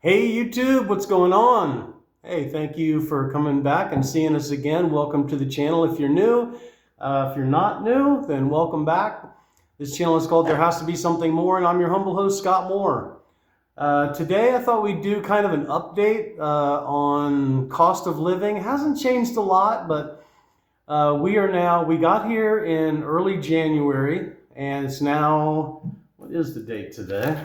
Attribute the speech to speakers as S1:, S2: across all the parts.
S1: Hey YouTube, what's going on? Hey, thank you for coming back and seeing us again. Welcome to the channel if you're new. If you're not new, then welcome back. This channel is called There Has to Be Something More, and I'm your humble host, Scott Moore. Today I thought we'd do kind of an update on cost of living. It hasn't changed a lot, but we got here in early January, and it's now, what is the date today?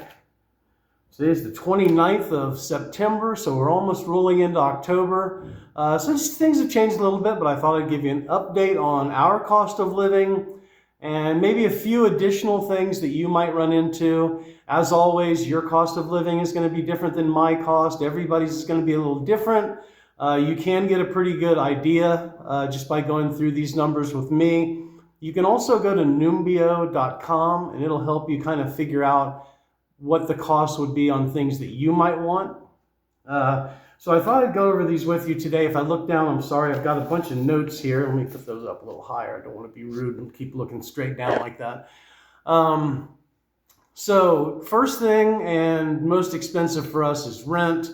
S1: Today's the 29th of September, so we're almost rolling into October. So just things have changed a little bit, but I thought I'd give you an update on our cost of living and maybe a few additional things that you might run into. As always, your cost of living is going to be different than my cost. Everybody's is going to be a little different. You can get a pretty good idea just by going through these numbers with me. You can also go to numbeo.com and it'll help you kind of figure out what the cost would be on things that you might want. So I thought I'd go over these with you today. If I look down, I'm sorry, I've got a bunch of notes here. Let me put those up a little higher. I don't want to be rude and keep looking straight down like that. So first thing and most expensive for us is rent.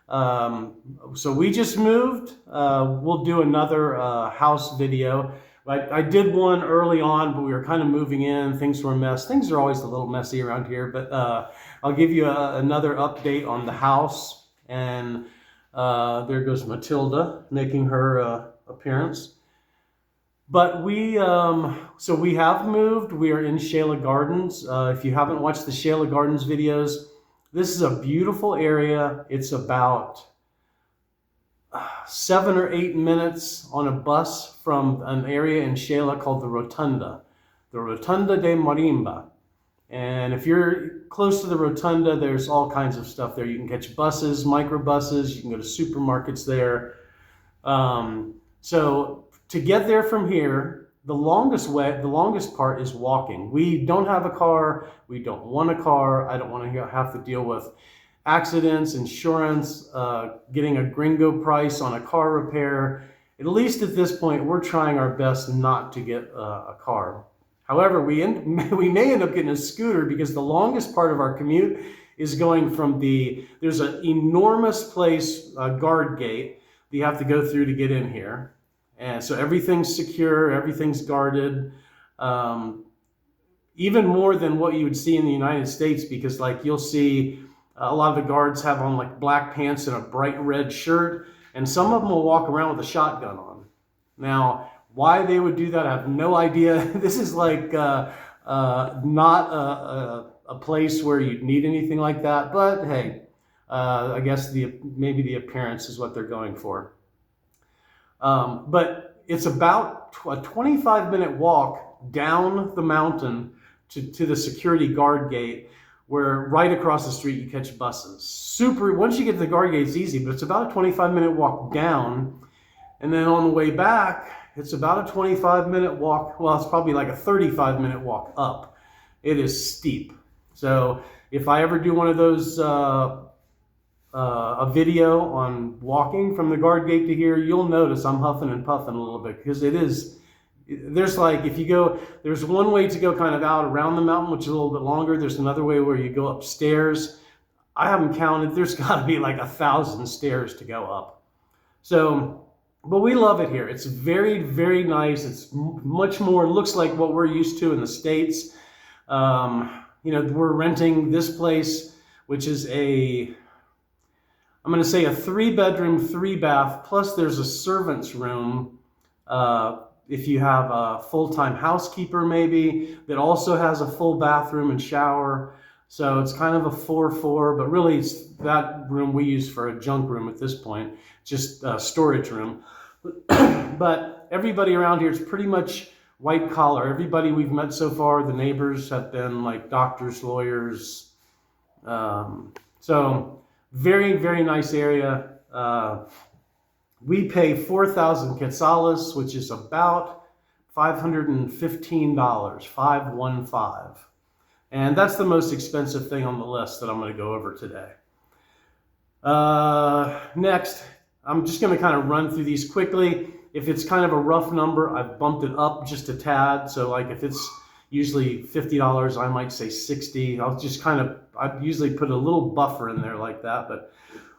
S1: So we just moved. We'll do another house video. I did one early on, but we were kind of moving in. Things were a mess. Things are always a little messy around here, but I'll give you another update on the house. And there goes Matilda making her appearance. But so we have moved. We are in Xela Gardens. If you haven't watched the Xela Gardens videos, this is a beautiful area. It's about 7 or 8 minutes on a bus from an area in Xela called the Rotunda de Marimba. And if you're close to the Rotunda, there's all kinds of stuff there. You can catch buses, microbuses, you can go to supermarkets there. So to get there from here, the longest part is walking. We don't have a car. We don't want a car. I don't want to have to deal with accidents, insurance, getting a gringo price on a car repair. At least at this point, we're trying our best not to get a car. However, we may end up getting a scooter because the longest part of our commute is going from there's an enormous place, guard gate, that you have to go through to get in here. And so everything's secure, everything's guarded, even more than what you would see in the United States, because like you'll see a lot of the guards have on like black pants and a bright red shirt, and some of them will walk around with a shotgun on. Now, why they would do that, I have no idea. This is like not a place where you'd need anything like that, but hey, I guess maybe the appearance is what they're going for. But it's about a 25-minute walk down the mountain to the security guard gate, where right across the street you catch buses. Once you get to the guard gate, it's easy, but it's about a 25-minute walk down. And then on the way back, it's about a 25-minute walk. Well, it's probably like a 35-minute walk up. It is steep. So if I ever do one of those, a video on walking from the guard gate to here, you'll notice I'm huffing and puffing a little bit, because there's one way to go kind of out around the mountain, which is a little bit longer. There's another way where you go upstairs. I haven't counted. There's got to be like 1,000 stairs to go up. So, but we love it here. It's very, very nice. It's much more, looks like what we're used to in the States. We're renting this place, which is I'm going to say a 3-bedroom, 3-bath, plus there's a servant's room. If you have a full-time housekeeper maybe, that also has a full bathroom and shower. So it's kind of a 4-4, but really it's that room we use for a junk room at this point, just a storage room. But everybody around here is pretty much white collar. Everybody we've met so far, the neighbors have been like doctors, lawyers. So very, very nice area. We pay 4,000 quetzales, which is about $515, 515. And that's the most expensive thing on the list that I'm going to go over today. Next, I'm just going to kind of run through these quickly. If it's kind of a rough number, I've bumped it up just a tad. So like if it's, usually $50. I might say 60. I'll just I usually put a little buffer in there like that. But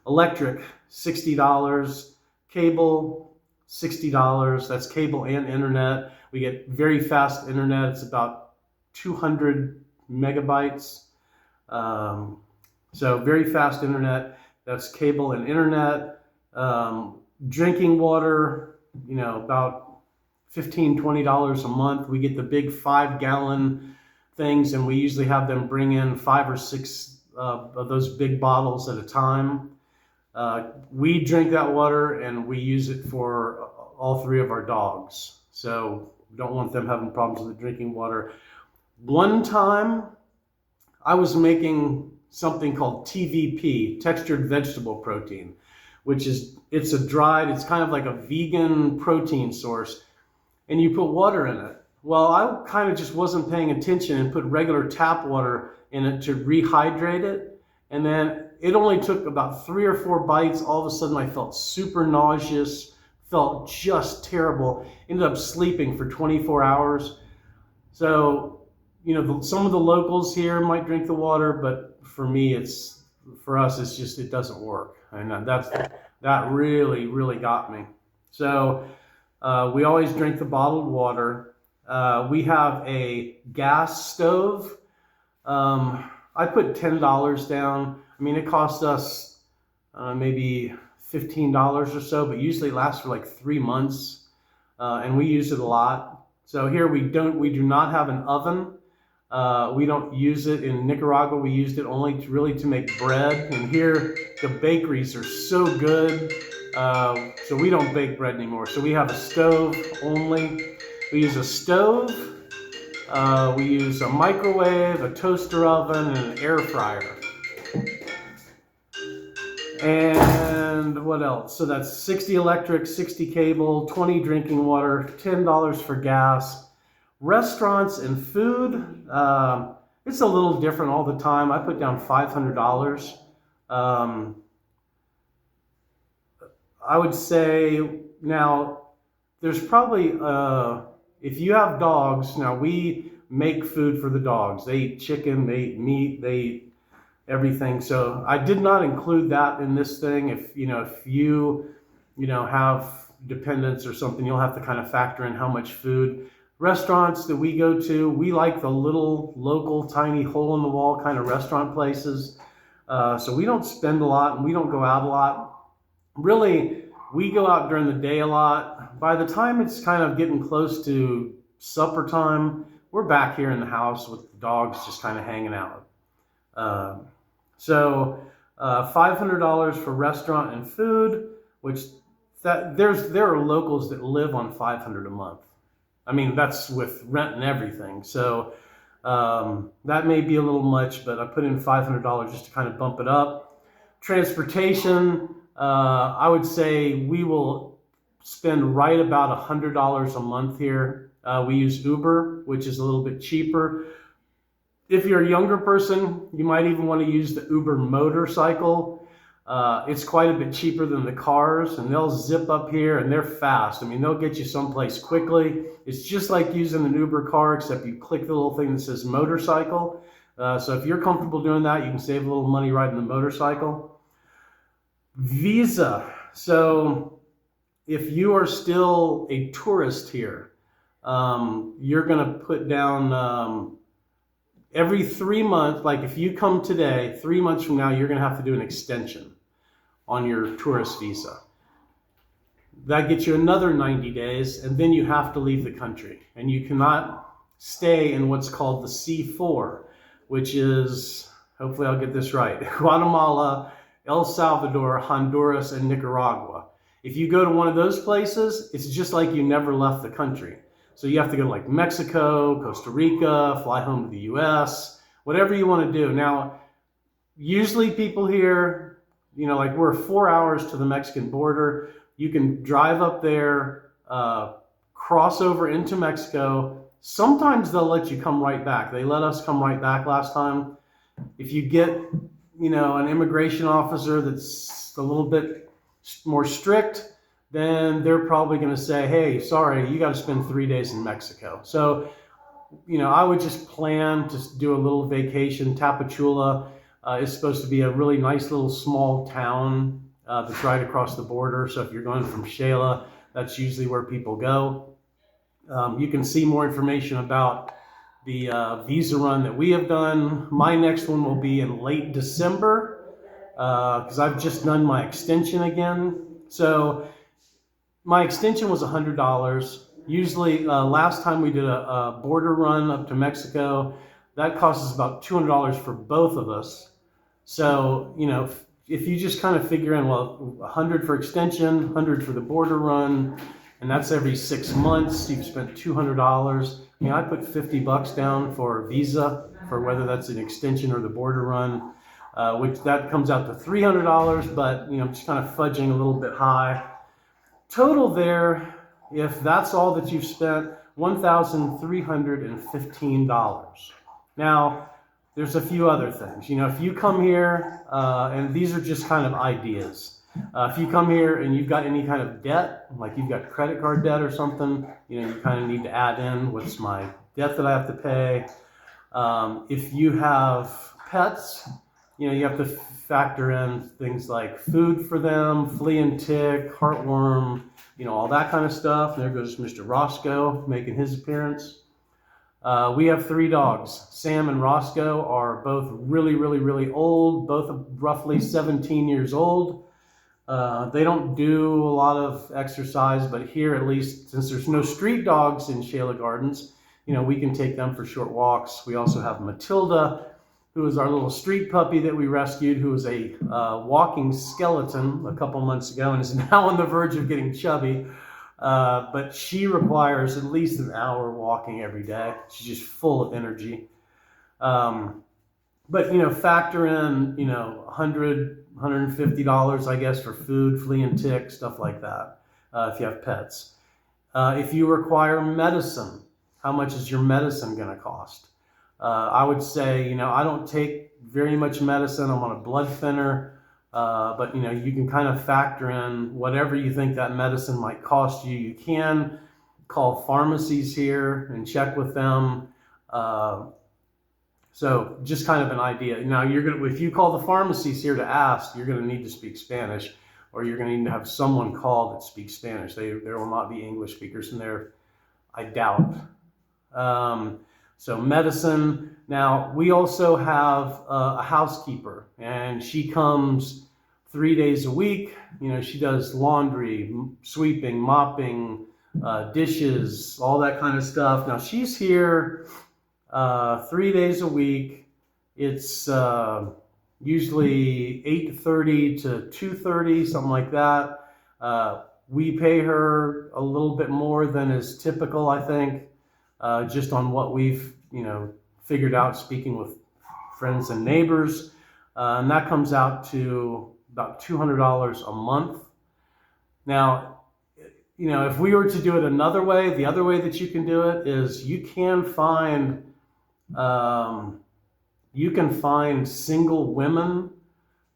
S1: electric, $60. Cable, $60. That's cable and internet. We get very fast internet. It's about 200 megabytes. So very fast internet. That's cable and internet. Drinking water, about $15-20 a month. We get the big 5-gallon things, and we usually have them bring in 5 or 6 of those big bottles at a time. We drink that water, and we use it for all 3 of our dogs. So we don't want them having problems with the drinking water. One time, I was making something called TVP, textured vegetable protein, which is, it's it's kind of like a vegan protein source, and you put water in it. Well, I kind of just wasn't paying attention and put regular tap water in it to rehydrate it. And then it only took about 3 or 4 bites. All of a sudden I felt super nauseous, felt just terrible, ended up sleeping for 24 hours. So, some of the locals here might drink the water, but for me, for us, it's just, it doesn't work. And that really, really got me. So we always drink the bottled water. We have a gas stove. I put $10 down. I mean, it cost us maybe $15 or so, but usually it lasts for like 3 months, and we use it a lot. So here we do not have an oven. We don't use it. In Nicaragua, we used it only to make bread. And here, the bakeries are so good, so we don't bake bread anymore. So we have a stove only. We use a stove. We use a microwave, a toaster oven, and an air fryer. And what else? So that's 60 electric, 60 cable, 20 drinking water, $10 for gas. Restaurants and food, it's a little different all the time. I put down $500. I would say now there's probably, if you have dogs, now we make food for the dogs. They eat chicken, they eat meat, they eat everything. So I did not include that in this thing. If you have dependents or something, you'll have to kind of factor in how much food. Restaurants that we go to, we like the little local tiny hole in the wall kind of restaurant places. So we don't spend a lot and we don't go out a lot. Really, we go out during the day a lot. By the time it's kind of getting close to supper time, we're back here in the house with the dogs just kind of hanging out. So $500 for restaurant and food, which there are locals that live on $500 a month. I mean, that's with rent and everything. So that may be a little much, but I put in $500 just to kind of bump it up. Transportation, I would say we will spend right about $100 a month here. We use Uber, which is a little bit cheaper. If you're a younger person, you might even want to use the Uber motorcycle. It's quite a bit cheaper than the cars, and they'll zip up here and they're fast. I mean, they'll get you someplace quickly. It's just like using an Uber car, except you click the little thing that says motorcycle. So if you're comfortable doing that, you can save a little money riding the motorcycle. Visa. So if you are still a tourist here, you're going to put down every 3 months, like if you come today, 3 months from now, you're going to have to do an extension on your tourist visa. That gets you another 90 days, and then you have to leave the country. And you cannot stay in what's called the C4, which is, hopefully I'll get this right, Guatemala, El Salvador, Honduras, and Nicaragua. If you go to one of those places, it's just like you never left the country. So you have to go to like Mexico, Costa Rica, fly home to the US, whatever you want to do. Now, usually people here, like we're 4 hours to the Mexican border. You can drive up there, cross over into Mexico. Sometimes they'll let you come right back. They let us come right back last time. If you get, an immigration officer that's a little bit more strict, then they're probably going to say, hey, sorry, you got to spend 3 days in Mexico. So I would just plan to do a little vacation. Tapachula is supposed to be a really nice little small town that's right across the border. So if you're going from Xela, that's usually where people go. You can see more information about the visa run that we have done. My next one will be in late December because I've just done my extension again. So my extension was $100. Usually, last time we did a border run up to Mexico, that cost us about $200 for both of us. So, if you just kind of figure in, well, 100 for extension, 100 for the border run, and that's every 6 months, you've spent $200. I put $50 down for visa, for whether that's an extension or the border run, which that comes out to $300, but, I'm just kind of fudging a little bit high. Total there, if that's all that you've spent, $1,315. Now, there's a few other things. If you come here, and these are just kind of ideas. If you come here and you've got any kind of debt, like you've got credit card debt or something, you kind of need to add in what's my debt that I have to pay. If you have pets, you have to factor in things like food for them, flea and tick, heartworm, all that kind of stuff. There goes Mr. Roscoe making his appearance. We have 3 dogs. Sam and Roscoe are both really, really, really old, both roughly 17 years old. They don't do a lot of exercise, but here, at least, since there's no street dogs in Xela Gardens, we can take them for short walks. We also have Matilda, who is our little street puppy that we rescued, who was a walking skeleton a couple months ago and is now on the verge of getting chubby. But she requires at least an hour walking every day. She's just full of energy. But, factor in, $100, $150, I guess, for food, flea and tick, stuff like that, if you have pets. If you require medicine, how much is your medicine going to cost? I would say, I don't take very much medicine. I'm on a blood thinner. But, you can kind of factor in whatever you think that medicine might cost you. You can call pharmacies here and check with them. So just kind of an idea. Now, if you call the pharmacies here to ask, you're going to need to speak Spanish, or you're going to need to have someone call that speaks Spanish. There will not be English speakers in there, I doubt. So medicine. Now, we also have a housekeeper, and she comes 3 days a week. She does laundry, sweeping, mopping, dishes, all that kind of stuff. Now, she's here 3 days a week. It's usually 8:30 to 2:30, something like that. We pay her a little bit more than is typical, I think. Just on what we've, figured out speaking with friends and neighbors. And that comes out to about $200 a month. Now, if we were to do it another way, the other way that you can do it is you can find single women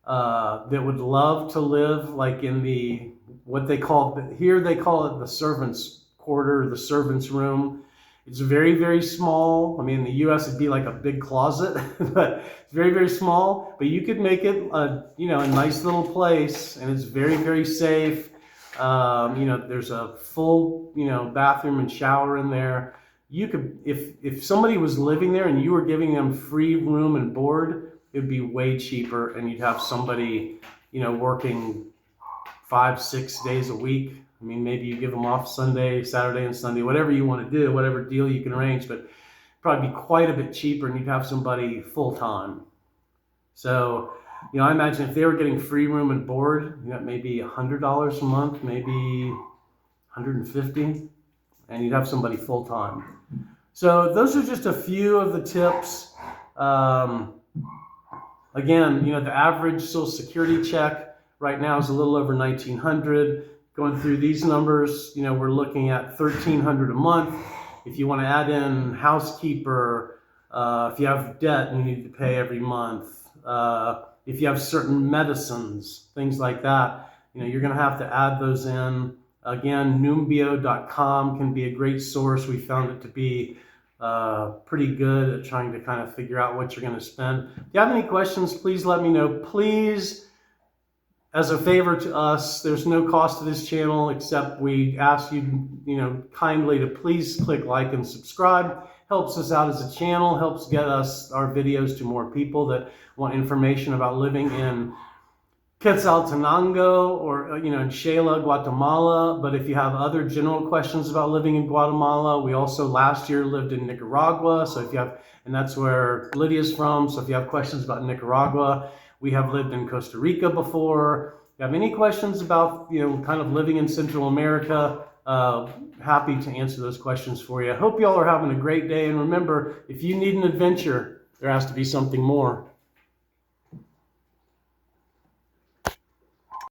S1: that would love to live like in what they call it the servants' quarter, the servants' room. It's very, very small. I mean, in the U.S. it'd be like a big closet, but it's very, very small. But you could make it a nice little place, and it's very, very safe. There's a full, bathroom and shower in there. You could, if somebody was living there and you were giving them free room and board, it'd be way cheaper, and you'd have somebody, working 5-6 days a week. I mean, maybe you give them off Sunday, Saturday, and Sunday, whatever you want to do, whatever deal you can arrange, but probably be quite a bit cheaper, and you'd have somebody full-time. So, I imagine if they were getting free room and board, maybe $100 a month, maybe $150, and you'd have somebody full-time. So those are just a few of the tips. Again, the average Social Security check right now is a little over $1,900. Going through these numbers, we're looking at $1,300 a month. If you want to add in housekeeper, if you have debt you need to pay every month, if you have certain medicines, things like that, you're going to have to add those in. Again, numbio.com can be a great source. We found it to be pretty good at trying to kind of figure out what you're going to spend. If you have any questions, please let me know. Please, as a favor to us, there's no cost to this channel except we ask you, kindly to please click like and subscribe. Helps us out as a channel, helps get us our videos to more people that want information about living in Quetzaltenango or in Xela, Guatemala. But if you have other general questions about living in Guatemala, we also last year lived in Nicaragua. So if you have, and that's where Lydia's from. So if you have questions about Nicaragua, we have lived in Costa Rica before. If you have any questions about kind of living in Central America, happy to answer those questions for you. I hope y'all are having a great day. And remember, if you need an adventure, there has to be something more.